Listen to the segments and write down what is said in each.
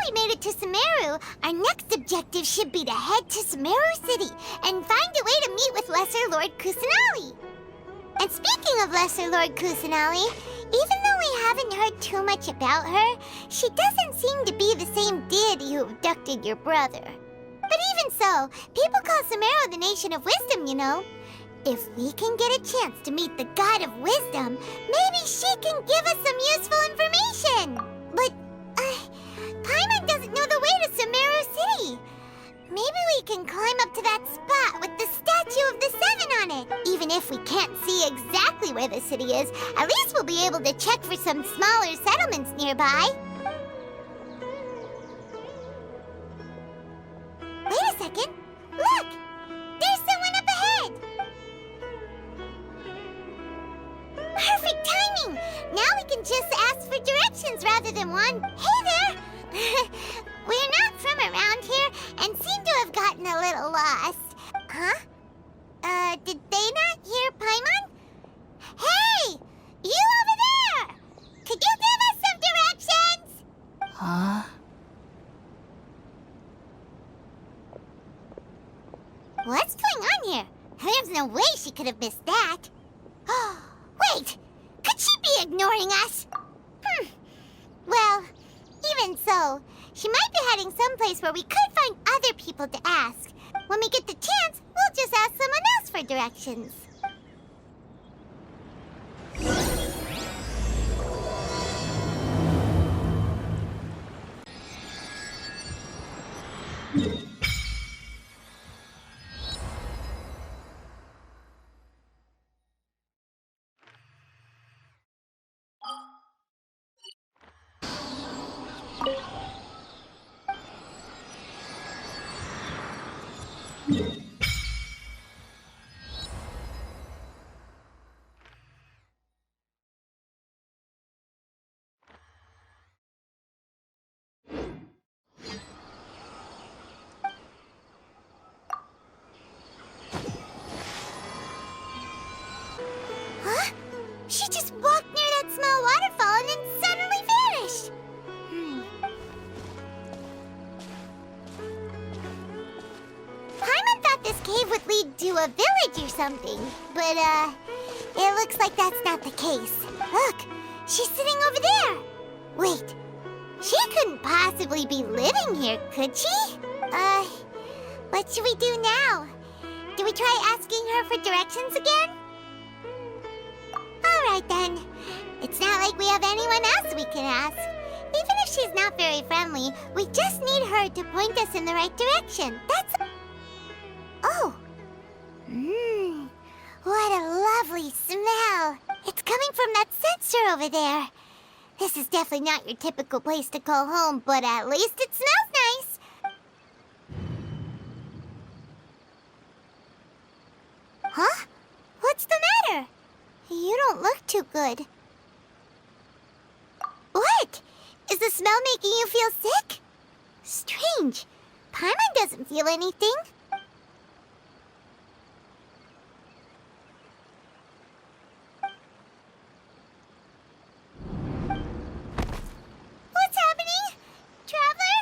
we made it to Sumeru, our next objective should be to head to Sumeru City and find a way to meet with Lesser Lord Kusanali. And speaking of Lesser Lord Kusanali, even though we haven't heard too much about her, she doesn't seem to be the same deity who abducted your brother. But even so, people call Sumeru the Nation of Wisdom, you know. If we can get a chance to meet the God of Wisdom, maybe she can give us some useful information. But, Paimon doesn't know the way to Sumeru City. Maybe we can climb up to that spot with the statue of the Seven on it. Even if we can't see exactly where the city is, at least we'll be able to check for some smaller settlements nearby. Wait a second. Look! There's someone up ahead! Perfect timing! Now we can just ask for directions rather than one. Hey there! We're not from around here and seem to have gotten a little lost. Huh? Did they not hear Paimon? Hey! You over there! Could you give us some directions? Huh? What's going on here? There's no way she could have missed that. Wait! Could she be ignoring us? Well, even so, she might be heading someplace where we could find other people to ask. When we get the chance, we'll just ask someone else for directions. Huh? She just walked near that small waterfall and then suddenly vanished. Paimon thought this cave would lead to a village or something, but, it looks like that's not the case. Look, she's sitting over there. Wait, she couldn't possibly be living here, could she? What should we do now? Do we try asking her for directions again? Alright then. It's not like we have anyone else we can ask. Even if she's not very friendly, we just need her to point us in the right direction. That's... Oh! What a lovely smell! It's coming from that censer over there. This is definitely not your typical place to call home, but at least it smells nice. Huh? What's the matter? You don't look too good. What? Is the smell making you feel sick? Strange. Paimon doesn't feel anything. What's happening? Traveler?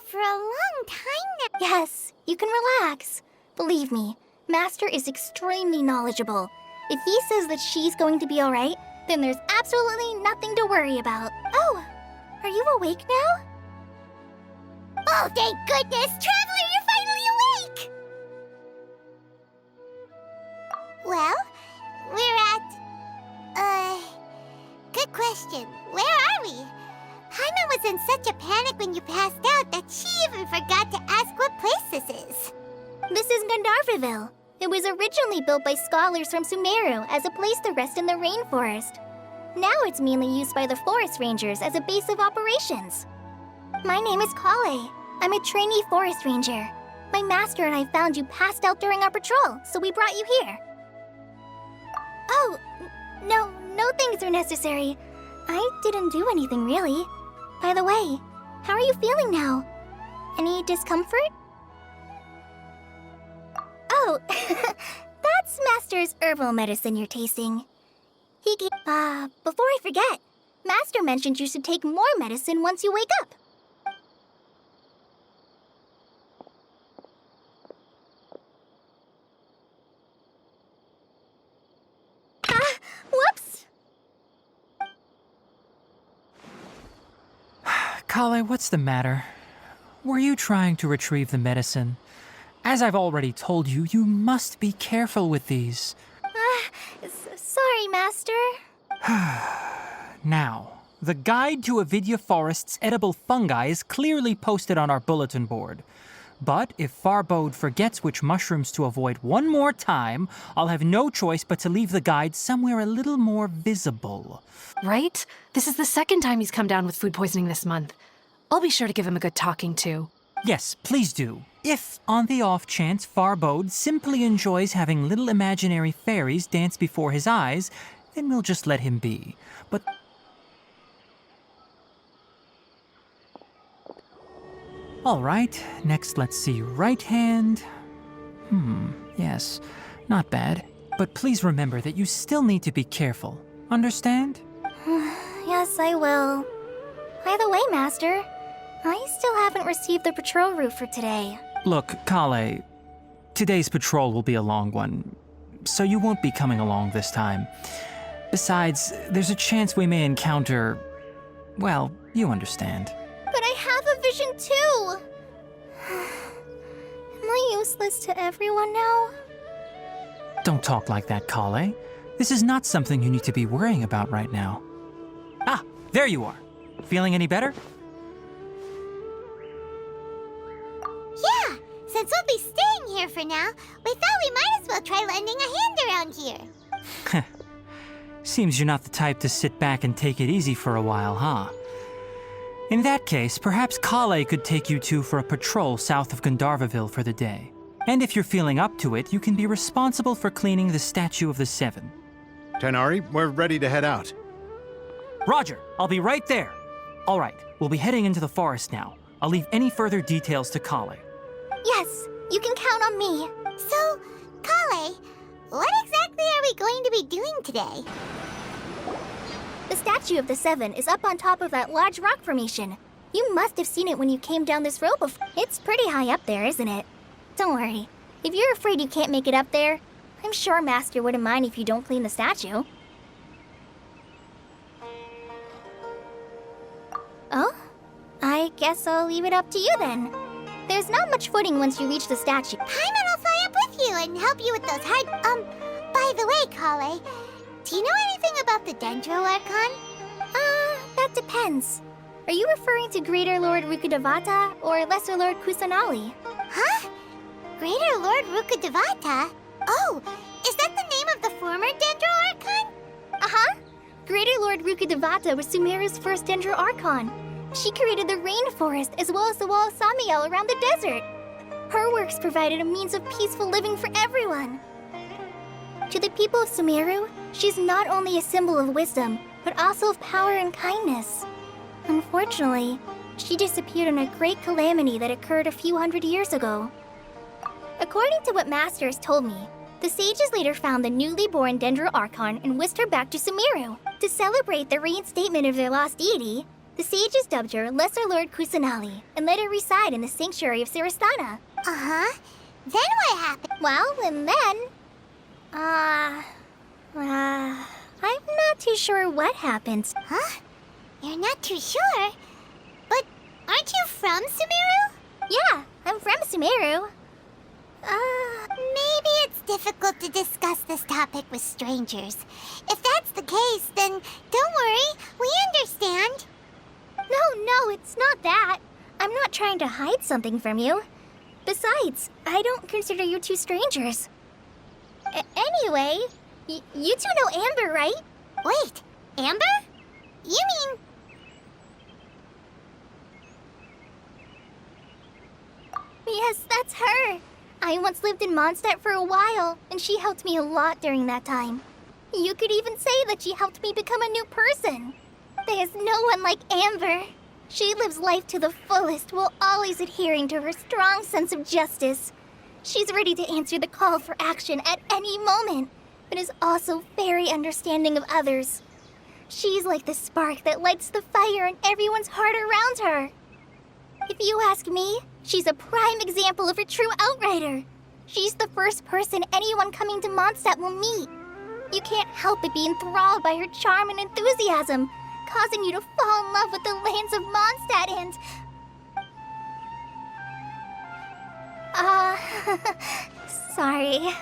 for a long time now. Yes, you can relax. Believe me, Master is extremely knowledgeable. If he says that she's going to be alright, then there's absolutely nothing to worry about. Oh, are you awake now? Oh, thank goodness! Traveler, you're finally awake! Well, we're at... Good question. Where are we? Paimon was in such a panic when you passed out that she even forgot to ask what place this is. This is Gandharvaville. It was originally built by scholars from Sumeru as a place to rest in the rainforest. Now it's mainly used by the forest rangers as a base of operations. My name is Kale. I'm a trainee forest ranger. My master and I found you passed out during our patrol, so we brought you here. Oh, no thanks are necessary. I didn't do anything really. By the way, how are you feeling now? Any discomfort? Oh, that's Master's herbal medicine you're tasting. He gave... before I forget, Master mentioned you should take more medicine once you wake up. Whoops! Kale, what's the matter? Were you trying to retrieve the medicine? As I've already told you, you must be careful with these. Sorry, Master. Now, the guide to Avidya Forest's edible fungi is clearly posted on our bulletin board. But if Farbode forgets which mushrooms to avoid one more time, I'll have no choice but to leave the guide somewhere a little more visible. Right? This is the second time he's come down with food poisoning this month. I'll be sure to give him a good talking to. Yes, please do. If, on the off chance, Farbode simply enjoys having little imaginary fairies dance before his eyes, then we'll just let him be. But... All right, next let's see, right hand. Yes, not bad. But please remember that you still need to be careful. Understand? Yes, I will. By the way, Master, I still haven't received the patrol route for today. Look, Kale, today's patrol will be a long one, so you won't be coming along this time. Besides, there's a chance we may encounter... well, you understand. But I have a vision too! Am I useless to everyone now? Don't talk like that, Kale. This is not something you need to be worrying about right now. Ah, there you are. Feeling any better? Yeah, since we'll be staying here for now, we thought we might as well try lending a hand around here. Seems you're not the type to sit back and take it easy for a while, huh? In that case, perhaps Kale could take you two for a patrol south of Gandharvaville for the day. And if you're feeling up to it, you can be responsible for cleaning the Statue of the Seven. Tenari, we're ready to head out. Roger, I'll be right there. All right, we'll be heading into the forest now. I'll leave any further details to Kale. Yes, you can count on me. So, Kale, what exactly are we going to be doing today? The Statue of the Seven is up on top of that large rock formation. You must have seen it when you came down this road before. It's pretty high up there, isn't it? Don't worry. If you're afraid you can't make it up there, I'm sure Master wouldn't mind if you don't clean the statue. Oh? I guess I'll leave it up to you then. There's not much footing once you reach the statue. Paimon will fly up with you and help you with those hard... by the way, Kale, do you know anything about the Dendro Archon? That depends. Are you referring to Greater Lord Rukkhadevata or Lesser Lord Kusanali? Huh? Greater Lord Rukkhadevata? Oh, is that the name of the former Dendro Archon? Uh-huh. Greater Lord Rukkhadevata was Sumeru's first Dendro Archon. She created the rainforest as well as the wall of Samiel around the desert. Her works provided a means of peaceful living for everyone. To the people of Sumeru, she's not only a symbol of wisdom, but also of power and kindness. Unfortunately, she disappeared in a great calamity that occurred a few hundred years ago. According to what Master has told me, the sages later found the newly born Dendro Archon and whisked her back to Sumeru. To celebrate the reinstatement of their lost deity, The sages dubbed her Lesser Lord Kusanali and let her reside in the sanctuary of Sarastana. Uh-huh. Then what happened? Well, and then... I'm not too sure what happened. Huh? You're not too sure? But aren't you from Sumeru? Yeah, I'm from Sumeru. Maybe it's difficult to discuss this topic with strangers. If that's the case, then don't worry, we understand. No, it's not that. I'm not trying to hide something from you. Besides, I don't consider you two strangers. Anyway, you two know Amber, right? Wait, Amber? You mean... Yes, that's her. I once lived in Mondstadt for a while, and she helped me a lot during that time. You could even say that she helped me become a new person. There's no one like Amber. She lives life to the fullest while always adhering to her strong sense of justice. She's ready to answer the call for action at any moment, but is also very understanding of others. She's like the spark that lights the fire in everyone's heart around her. If you ask me, she's a prime example of a true outrider. She's the first person anyone coming to Mondstadt will meet. You can't help but be enthralled by her charm and enthusiasm, causing you to fall in love with the lands of Mondstadt and... sorry.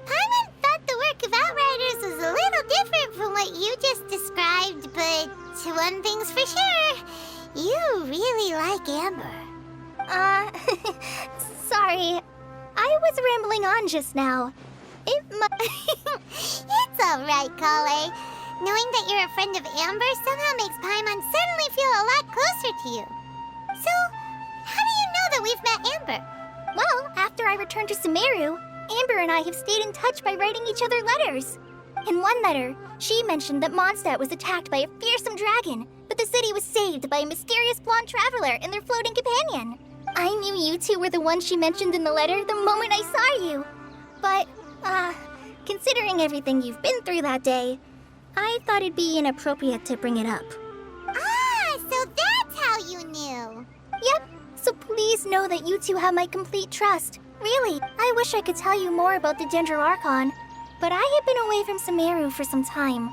Paimon thought the work of Outriders was a little different from what you just described, but one thing's for sure, you really like Amber. Sorry. I was rambling on just now. It's alright, Kale. Knowing that you're a friend of Amber somehow makes Paimon suddenly feel a lot closer to you. So, how do you know that we've met Amber? Well, after I returned to Sumeru, Amber and I have stayed in touch by writing each other letters. In one letter, she mentioned that Mondstadt was attacked by a fearsome dragon, but the city was saved by a mysterious blonde traveler and their floating companion. I knew you two were the ones she mentioned in the letter the moment I saw you. But, considering everything you've been through that day, I thought it'd be inappropriate to bring it up. Ah, so that's how you knew. Yep, so please know that you two have my complete trust. Really, I wish I could tell you more about the Dendro Archon, but I have been away from Sumeru for some time,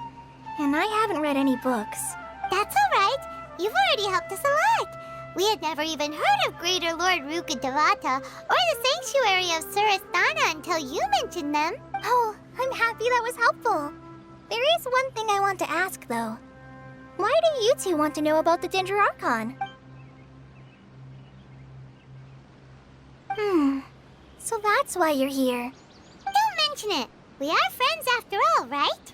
and I haven't read any books. That's alright. You've already helped us a lot. We had never even heard of Greater Lord Rukkhadevata or the Sanctuary of Sarastana until you mentioned them. Oh, I'm happy that was helpful. There is one thing I want to ask, though. Why do you two want to know about the Dendro Archon? So that's why you're here. Don't mention it. We are friends after all, right?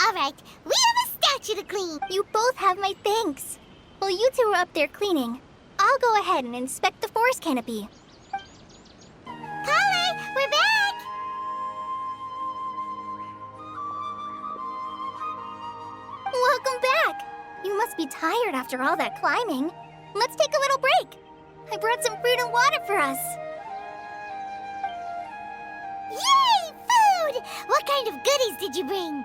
Alright, we have a statue to clean. You both have my thanks. While you two are up there cleaning, I'll go ahead and inspect the forest canopy. Kale, we're back! Welcome back! You must be tired after all that climbing. Let's take a little break. I brought some fruit and water for us. Yay, food! What kind of goodies did you bring?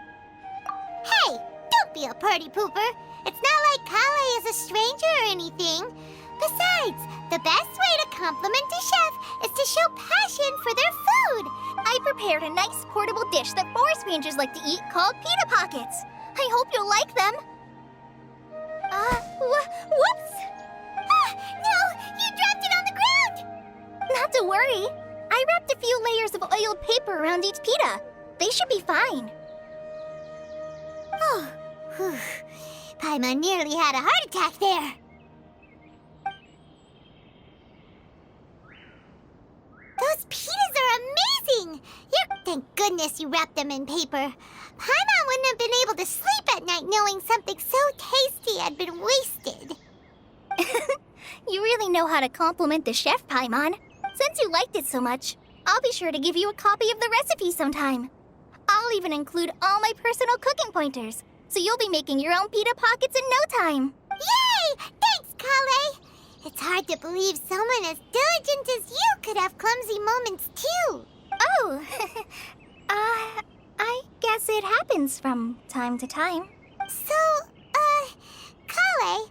Hey, don't be a party pooper. It's not like Kale is a stranger or anything. Besides, the best way to compliment a chef is to show passion for their food. I prepared a nice portable dish that forest rangers like to eat called pita pockets. I hope you'll like them. Whoops! Ah, no! You dropped it on the ground! Not to worry. I wrapped a few layers of oiled paper around each pita. They should be fine. Oh, whew. Paimon nearly had a heart attack there. Those pitas are amazing! Thank goodness you wrapped them in paper. Paimon wouldn't have been able to sleep at night knowing something so tasty had been wasted. You really know how to compliment the chef, Paimon. Since you liked it so much, I'll be sure to give you a copy of the recipe sometime. I'll even include all my personal cooking pointers, so you'll be making your own pita pockets in no time. Yay! Thanks, Kale! It's hard to believe someone as diligent as you could have clumsy moments too. Oh, it happens from time to time. So, Kale,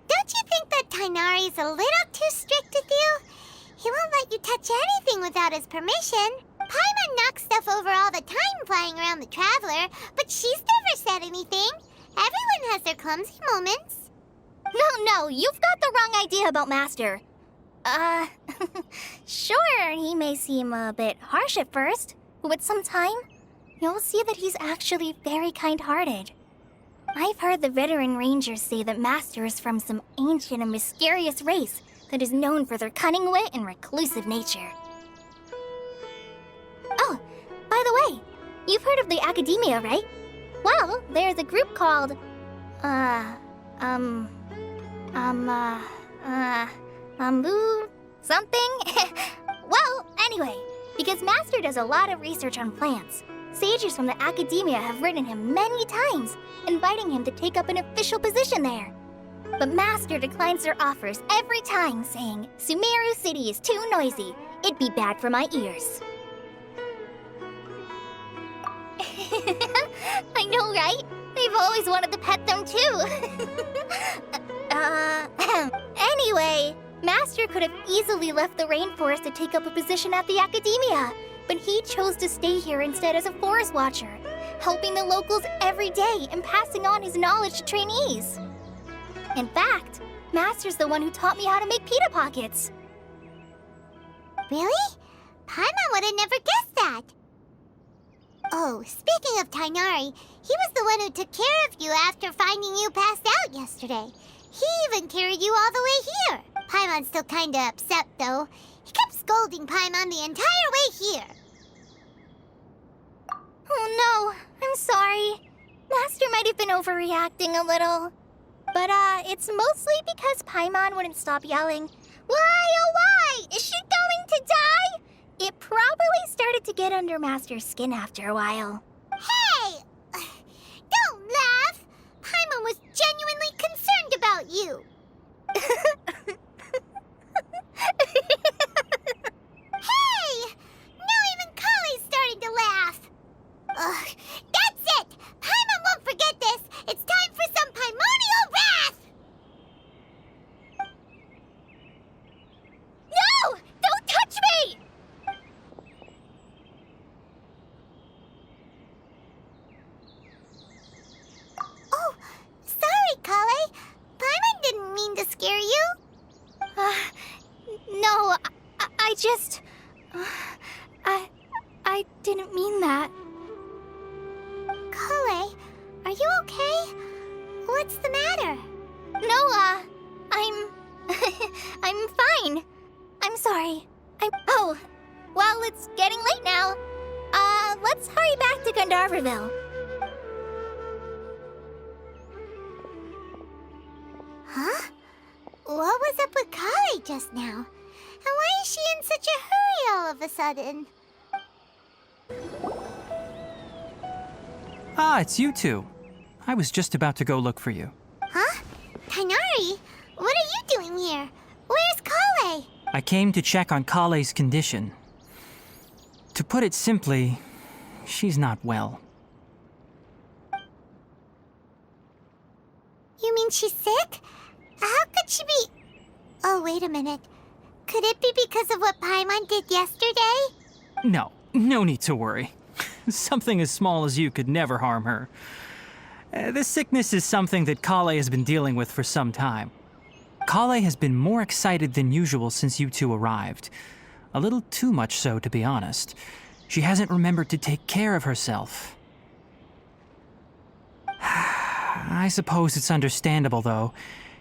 don't you think that Tainari's a little too strict with you? He won't let you touch anything without his permission. Paimon knocks stuff over all the time flying around the Traveler, but she's never said anything. Everyone has their clumsy moments. No, you've got the wrong idea about Master. Sure, he may seem a bit harsh at first, but with some time, you'll see that he's actually very kind-hearted. I've heard the veteran rangers say that Master is from some ancient and mysterious race that is known for their cunning wit and reclusive nature. Oh, by the way, you've heard of the Academia, right? Well, there's a group called, something? Well, anyway, because Master does a lot of research on plants, sages from the Academia have written him many times, inviting him to take up an official position there. But Master declines their offers every time, saying, Sumeru City is too noisy. It'd be bad for my ears. I know, right? They've always wanted to pet them too. Anyway, Master could have easily left the rainforest to take up a position at the Academia, but he chose to stay here instead as a forest watcher, helping the locals every day and passing on his knowledge to trainees. In fact, Master's the one who taught me how to make pita pockets. Really? Paimon would have never guessed that. Oh, speaking of Tainari, he was the one who took care of you after finding you passed out yesterday. He even carried you all the way here. Paimon's still kinda upset, though. He kept scolding Paimon the entire way here. Oh no, I'm sorry. Master might have been overreacting a little. But, it's mostly because Paimon wouldn't stop yelling, Why, oh why? Is she going to die? It probably started to get under Master's skin after a while. Hey! Don't laugh! Paimon was genuinely concerned about you. Hey! Now even Kale's starting to laugh. Ugh, that's it! Paimon won't forget this! It's time for some Paimonial wrath! No! Don't touch me! Oh, sorry, Kale. Paimon didn't mean to scare you. No, I just... I didn't mean that. Kale, are you okay? What's the matter? No, I'm fine. I'm sorry. Oh, well, it's getting late now. Let's hurry back to Gandharville. Huh? What was up with Kale just now? And why is she in such a hurry all of a sudden? Ah, it's you two. I was just about to go look for you. Huh? Tainari? What are you doing here? Where's Kale? I came to check on Kale's condition. To put it simply, she's not well. You mean she's sick? How could she be... Oh, wait a minute. Could it be because of what Paimon did yesterday? No need to worry. Something as small as you could never harm her. This sickness is something that Kale has been dealing with for some time. Kale has been more excited than usual since you two arrived. A little too much so, to be honest. She hasn't remembered to take care of herself. I suppose it's understandable, though.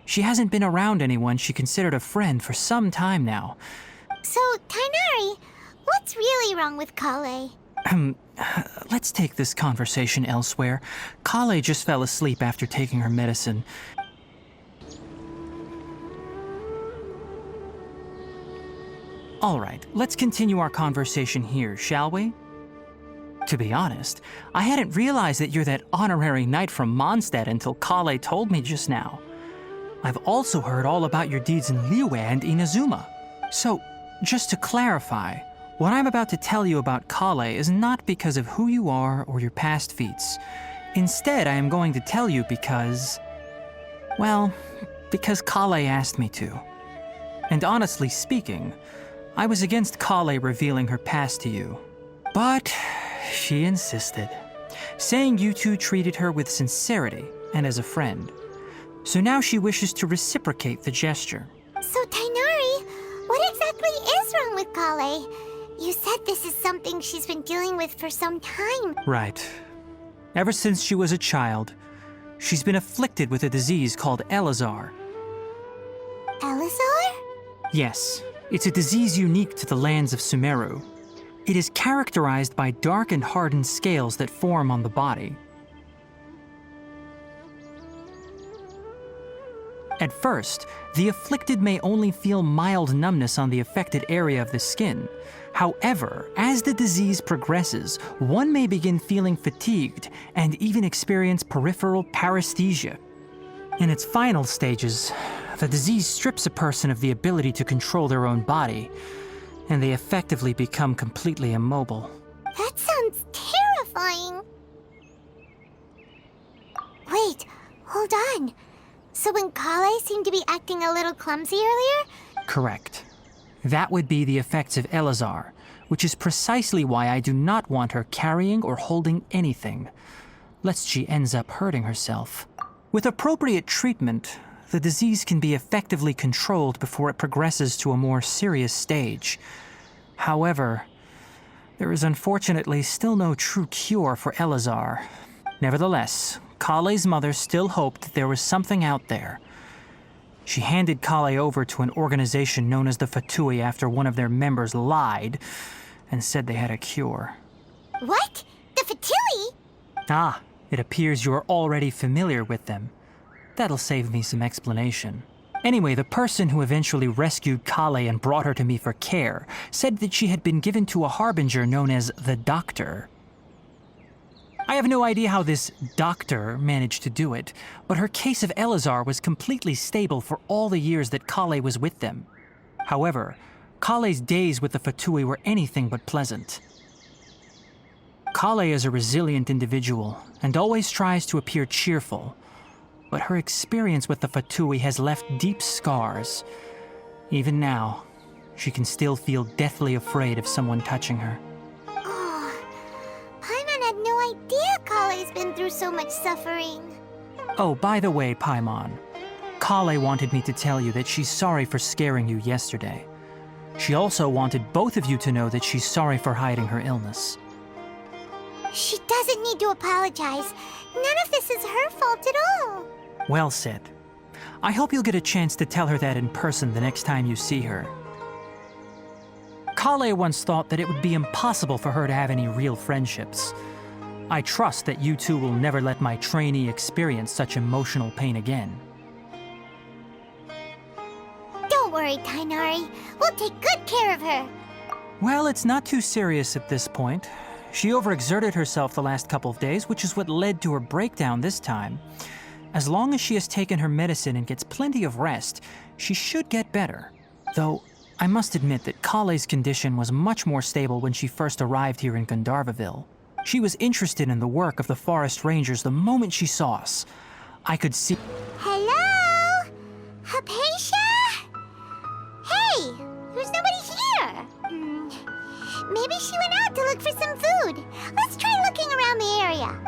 She hasn't been around anyone she considered a friend for some time now. So, Tainari, what's really wrong with Kale? Let's take this conversation elsewhere. Kale just fell asleep after taking her medicine. All right, let's continue our conversation here, shall we? To be honest, I hadn't realized that you're that honorary knight from Mondstadt until Kale told me just now. I've also heard all about your deeds in Liyue and Inazuma. So, just to clarify, What I'm about to tell you about Kale is not because of who you are or your past feats. Instead, I am going to tell you because... well, because Kale asked me to. And honestly speaking, I was against Kale revealing her past to you. But she insisted, saying you two treated her with sincerity and as a friend. So now she wishes to reciprocate the gesture. So, Tighnari, what exactly is wrong with Kale? You said this is something she's been dealing with for some time. Right. Ever since she was a child, she's been afflicted with a disease called Elazar. Elazar? Yes, it's a disease unique to the lands of Sumeru. It is characterized by dark and hardened scales that form on the body. At first, the afflicted may only feel mild numbness on the affected area of the skin. However, as the disease progresses, one may begin feeling fatigued and even experience peripheral paresthesia. In its final stages, the disease strips a person of the ability to control their own body, and they effectively become completely immobile. That sounds terrifying. Wait, hold on. So when Kale seemed to be acting a little clumsy earlier? Correct. That would be the effects of Elazar, which is precisely why I do not want her carrying or holding anything, lest she ends up hurting herself. With appropriate treatment, the disease can be effectively controlled before it progresses to a more serious stage. However, there is unfortunately still no true cure for Elazar. Nevertheless, Kale's mother still hoped that there was something out there. She handed Kale over to an organization known as the Fatui after one of their members lied and said they had a cure. What? The Fatui? Ah, it appears you are already familiar with them. That'll save me some explanation. Anyway, the person who eventually rescued Kale and brought her to me for care said that she had been given to a harbinger known as the Doctor. I have no idea how this doctor managed to do it, but her case of Elazar was completely stable for all the years that Kale was with them. However, Kale's days with the Fatui were anything but pleasant. Kale is a resilient individual and always tries to appear cheerful, but her experience with the Fatui has left deep scars. Even now, she can still feel deathly afraid of someone touching her. Oh, Paimon had no idea Kale's been through so much suffering. Oh, by the way, Paimon, Kale wanted me to tell you that she's sorry for scaring you yesterday. She also wanted both of you to know that she's sorry for hiding her illness. She doesn't need to apologize. None of this is her fault at all. Well said. I hope you'll get a chance to tell her that in person the next time you see her. Kale once thought that it would be impossible for her to have any real friendships. I trust that you two will never let my trainee experience such emotional pain again. Don't worry, Tighnari. We'll take good care of her. Well, it's not too serious at this point. She overexerted herself the last couple of days, which is what led to her breakdown this time. As long as she has taken her medicine and gets plenty of rest, she should get better. Though, I must admit that Kale's condition was much more stable when she first arrived here in Gandharvaville. She was interested in the work of the forest rangers the moment she saw us. I could see... Hello? Hypatia? Hey, there's nobody here. Maybe she went out to look for some food. Let's try looking around the area.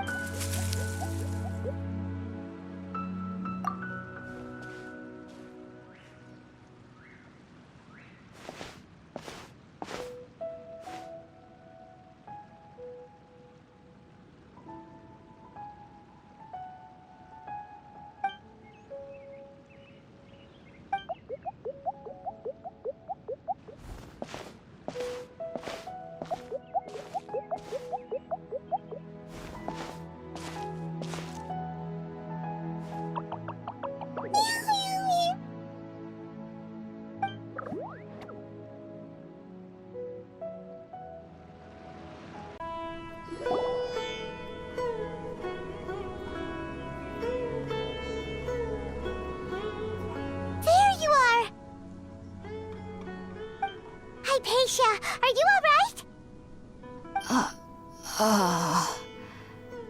Hypatia,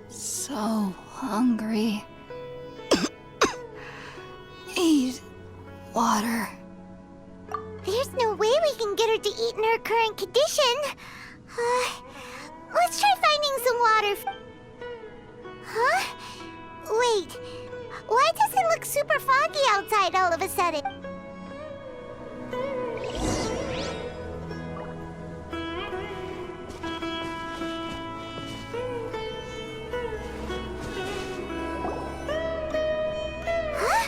So hungry. Eat water. There's no way we can get her to eat in her current condition. Let's try finding some water. Huh? Wait. Why does it look super foggy outside all of a sudden? Huh?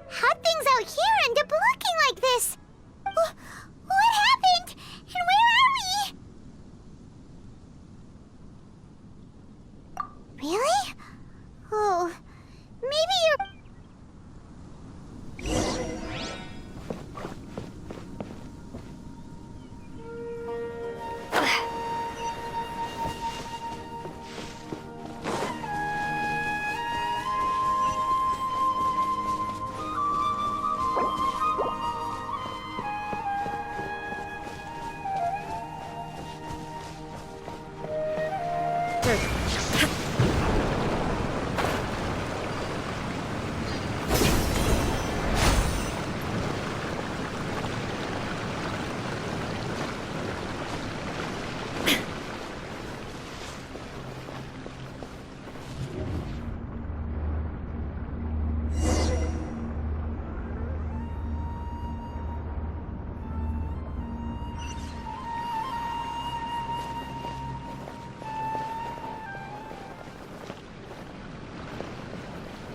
How'd things out here end up looking like this? What happened? And where are we? Really? Oh, maybe you're...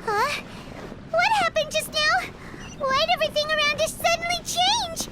Huh? What happened just now? Why'd everything around us suddenly change?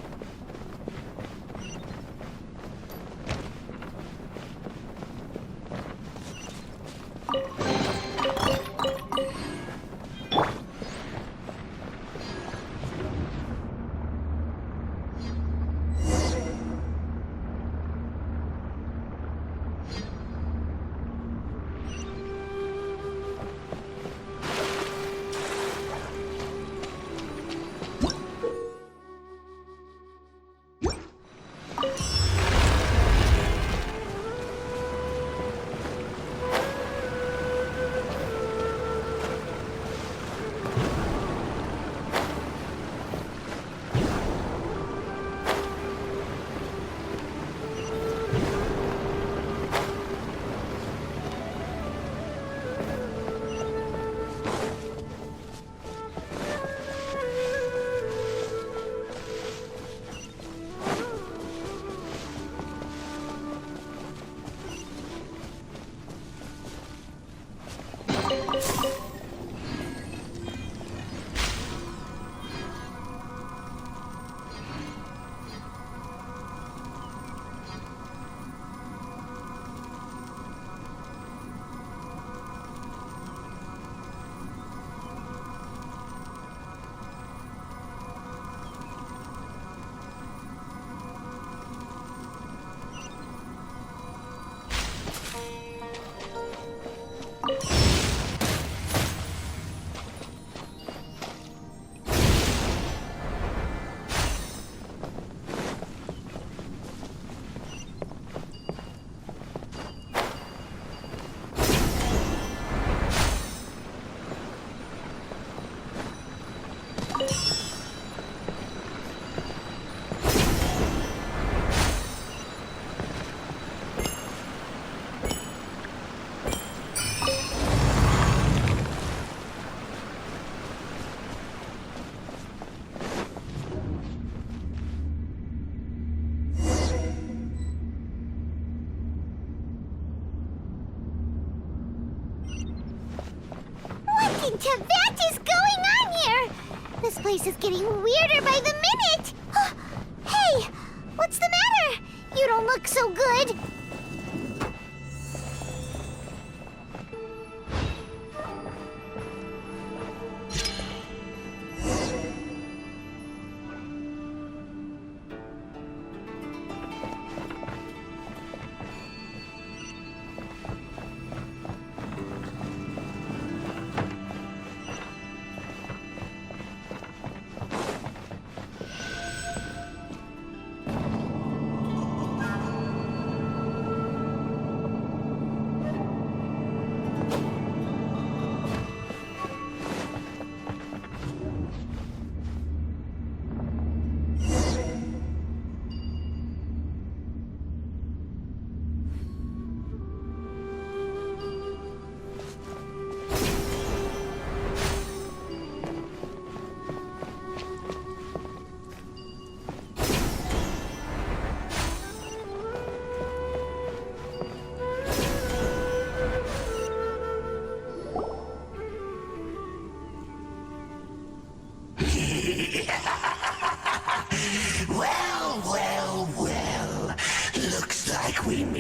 What in Tibet is going on here? This place is getting weirder by the minute. Hey, what's the matter? You don't look so good.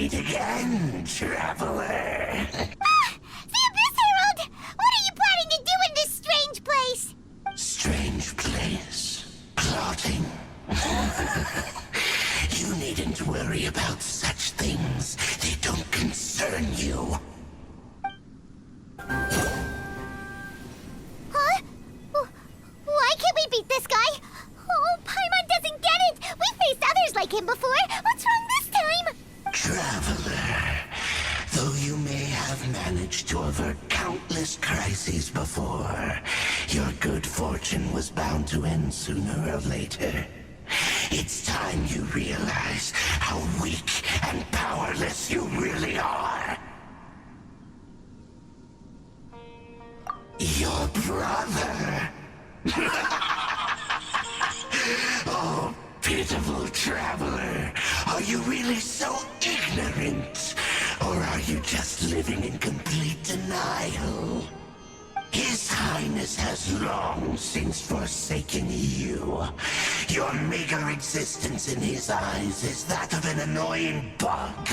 meet again, traveler. The Abyss Herald! What are you planning to do in this strange place? Strange place. Plotting. You needn't worry about such things. They don't concern you. Huh? Why can't we beat this guy? Oh, Paimon doesn't get it! We faced others like him before! What's wrong this time? Traveler, though you may have managed to avert countless crises before, your good fortune was bound to end sooner or later. It's time you realize how weak and powerless you really are. Your brother. Oh, pitiful traveler. Are you really so ignorant? Or are you just living in complete denial? His Highness has long since forsaken you. Your meager existence in his eyes is that of an annoying bug,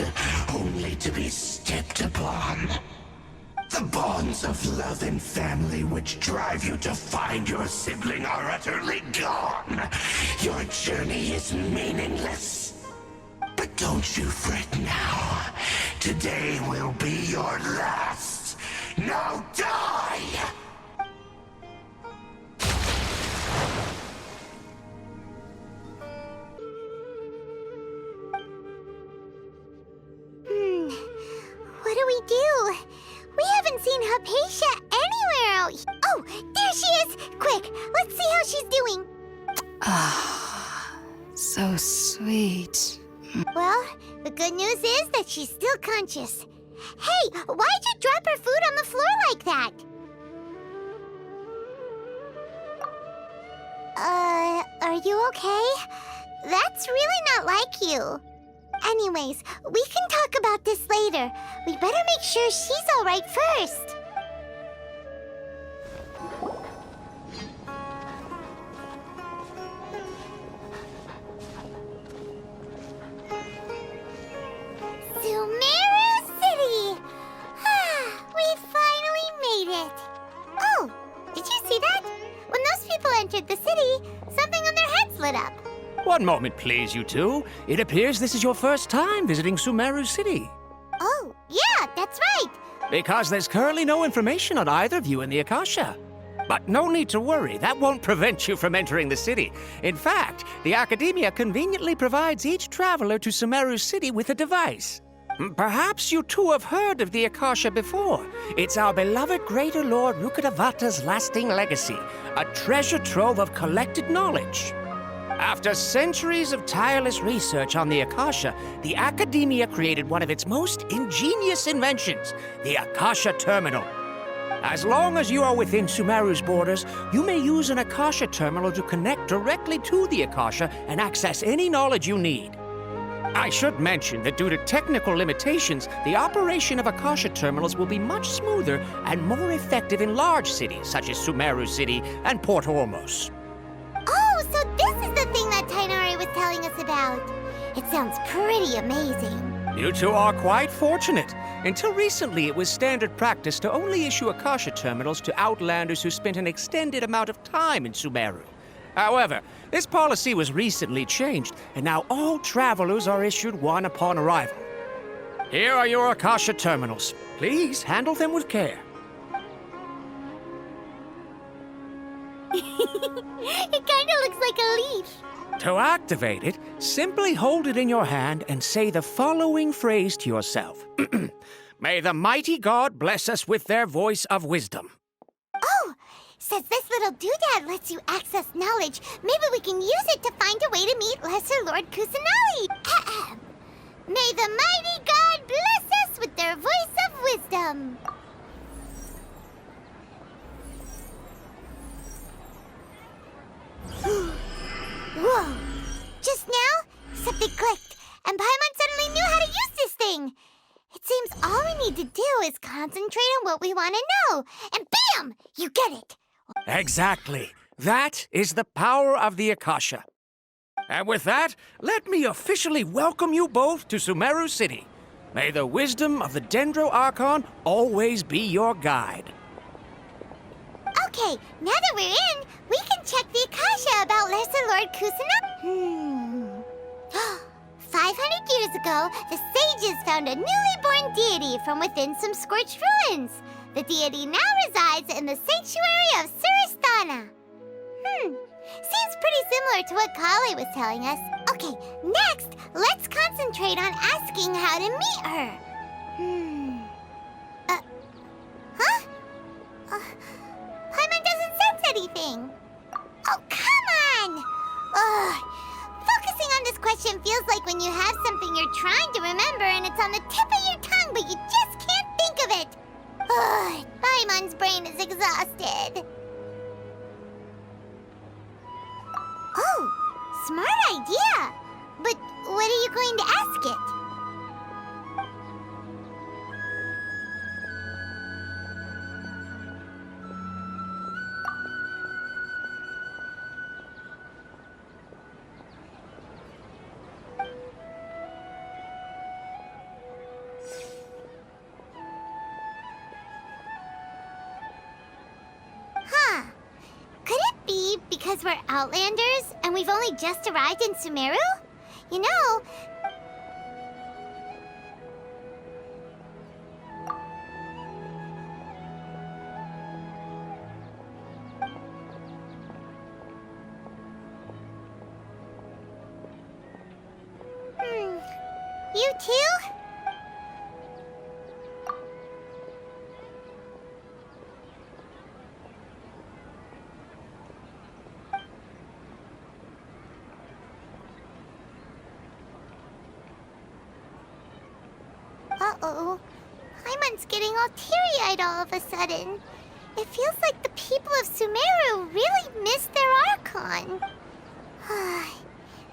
only to be stepped upon. The bonds of love and family which drive you to find your sibling are utterly gone. Your journey is meaningless. But don't you fret now. Today will be your last. Now die! What do we do? We haven't seen Hypatia anywhere out here. Oh, there she is! Quick, let's see how she's doing. Ah, so sweet. Well, the good news is that she's still conscious. Hey, why'd you drop her food on the floor like that? Are you okay? That's really not like you. Anyways, we can talk about this later. We better make sure she's all right first. Sumeru City! We finally made it. Oh, did you see that? When those people entered the city, something on their heads lit up. One moment, please, you two. It appears this is your first time visiting Sumeru City. Oh, yeah, that's right. Because there's currently no information on either of you in the Akasha. But no need to worry, that won't prevent you from entering the city. In fact, the Academia conveniently provides each traveler to Sumeru City with a device. Perhaps you two have heard of the Akasha before. It's our beloved Greater Lord Rukkhadevata's lasting legacy, a treasure trove of collected knowledge. After centuries of tireless research on the Akasha, the Academia created one of its most ingenious inventions, the Akasha Terminal. As long as you are within Sumeru's borders, you may use an Akasha Terminal to connect directly to the Akasha and access any knowledge you need. I should mention that due to technical limitations, the operation of Akasha Terminals will be much smoother and more effective in large cities such as Sumeru City and Port Ormos. Oh, so this is the thing that Tainari was telling us about. It sounds pretty amazing. You two are quite fortunate. Until recently, it was standard practice to only issue Akasha Terminals to outlanders who spent an extended amount of time in Sumeru. However, this policy was recently changed, and now all travelers are issued one upon arrival. Here are your Akasha Terminals. Please handle them with care. It kinda looks like a leaf. To activate it, simply hold it in your hand and say the following phrase to yourself. May the mighty God bless us with their voice of wisdom. Oh, since this little doodad lets you access knowledge, maybe we can use it to find a way to meet Lesser Lord Kusanali. Ahem. May the mighty God bless us with their voice of wisdom. Whoa! Just now, something clicked, and Paimon suddenly knew how to use this thing. It seems all we need to do is concentrate on what we want to know, and bam! You get it! Exactly. That is the power of the Akasha. And with that, let me officially welcome you both to Sumeru City. May the wisdom of the Dendro Archon always be your guide. Okay, now that we're in, we can check the Akasha about Lesser Lord Kusanagi. 500 years ago, the sages found a newly born deity from within some scorched ruins. The deity now resides in the sanctuary of Suristana. Seems pretty similar to what Kale was telling us. Okay, next, let's concentrate on asking how to meet her. Paimon doesn't sense anything. Oh, come on! Ugh. Focusing on this question feels like when you have something you're trying to remember and it's on the tip of your tongue, but you just can't think of it. Ugh. Paimon's brain is exhausted. Oh, smart idea. But what are you going to ask it? Because we're Outlanders and we've only just arrived in Sumeru? You know... You too? Uh-oh. Paimon's getting all teary-eyed all of a sudden. It feels like the people of Sumeru really miss their Archon.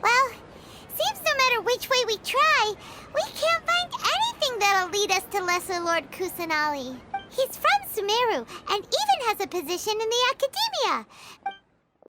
Well, seems no matter which way we try, we can't find anything that'll lead us to Lesser Lord Kusanagi. He's from Sumeru and even has a position in the Academia.